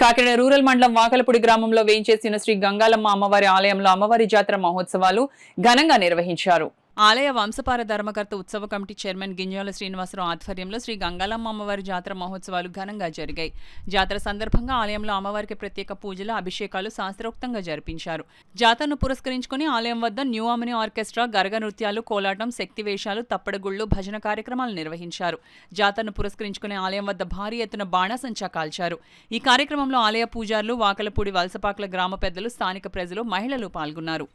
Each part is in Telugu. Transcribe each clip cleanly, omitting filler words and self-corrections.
కాకినాడ రూరల్ మండలం వాకలపూడి గ్రామంలో వేయించేసిన శ్రీ గంగాలమ్మ అమ్మవారి ఆలయంలో అమ్మవారి జాతర మహోత్సవాలు ఘనంగా నిర్వహించారు. ఆలయ వంశపార ధర్మకర్త ఉత్సవ కమిటీ చైర్మన్ గింజాల శ్రీనివాసరావు ఆధ్వర్యంలో శ్రీ గంగాలమ్మ అమ్మవారి జాతర మహోత్సవాలు ఘనంగా జరిగాయి. జాతర సందర్భంగా ఆలయంలో అమ్మవారికి ప్రత్యేక పూజలు, అభిషేకాలు శాస్త్రోక్తంగా జరిపించారు. జాతరను పురస్కరించుకుని ఆలయం వద్ద న్యూ అమిని ఆర్కెస్ట్రా, గరగ నృత్యాలు, కోలాటం, శక్తి వేషాలు, తప్పడగుళ్లు, భజన కార్యక్రమాలు నిర్వహించారు. జాతరను పురస్కరించుకుని ఆలయం వద్ద భారీ ఎత్తున బాణాసంచా కాల్చారు. ఈ కార్యక్రమంలో ఆలయ పూజారులు, వాకలపూడి వలసపాకల గ్రామ పెద్దలు, స్థానిక ప్రజలు, మహిళలు పాల్గొన్నారు.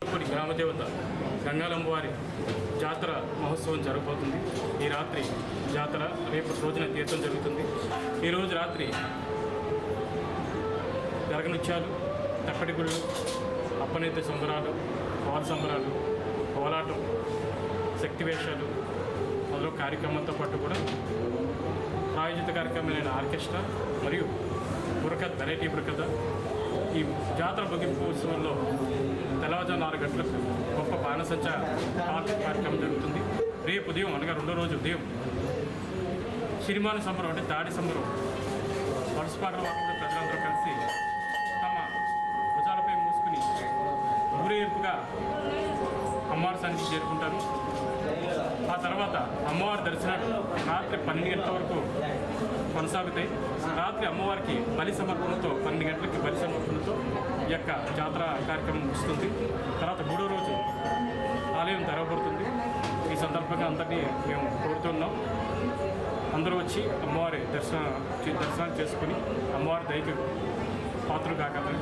గంగాలమ్మవారి జాతర మహోత్సవం జరగబోతుంది. ఈ రాత్రి జాతర, రేపు రోజున తీర్థం జరుగుతుంది. ఈరోజు రాత్రి గరగనృత్యాలు, తప్పటిగుళ్ళు, అప్పనెత్తి సంబరాలు, కోల సంబరాలు, కోలాటం, శక్తి వేషాలు మొదలు కార్యక్రమంతో పాటు కూడా ప్రాయోజిత కార్యక్రమాలైన ఆర్కెస్ట్రా మరియు బుర్రకథ, వెరైటీ బుర్రకథ. ఈ జాతర ముగింపు ఉత్సవంలో తెల్లవారుజాము 4 గంటలకు గొప్ప బాణసంచా కార్యక్రమం జరుగుతుంది. రేపు ఉదయం అనగా రెండో రోజు ఉదయం సిరిమాన సంబరం అంటే దాడి సంబరం. వలసపాకల వాకలపూడి ప్రజలందరూ కలిసి తమ భుజాలపై మూసుకుని ఊరేగింపుగా అమ్మవారి సన్నిధికి చేరుకుంటారు. ఆ తర్వాత అమ్మవారి దర్శనాలు రాత్రి 12 గంటల వరకు కొనసాగుతాయి. రాత్రి అమ్మవారికి బలి సమర్పణతో 12 గంటలకి బలి సమర్పణతో ఈ యొక్క జాతర కార్యక్రమం ముగుస్తుంది. తర్వాత 3వ రోజు ఆలయం తెరవబడుతుంది. ఈ సందర్భంగా అందరినీ మేము కోరుతున్నాం, అందరూ వచ్చి అమ్మవారి దర్శనం చేసుకుని అమ్మవారి దయకు పాత్రలు కాగలరు.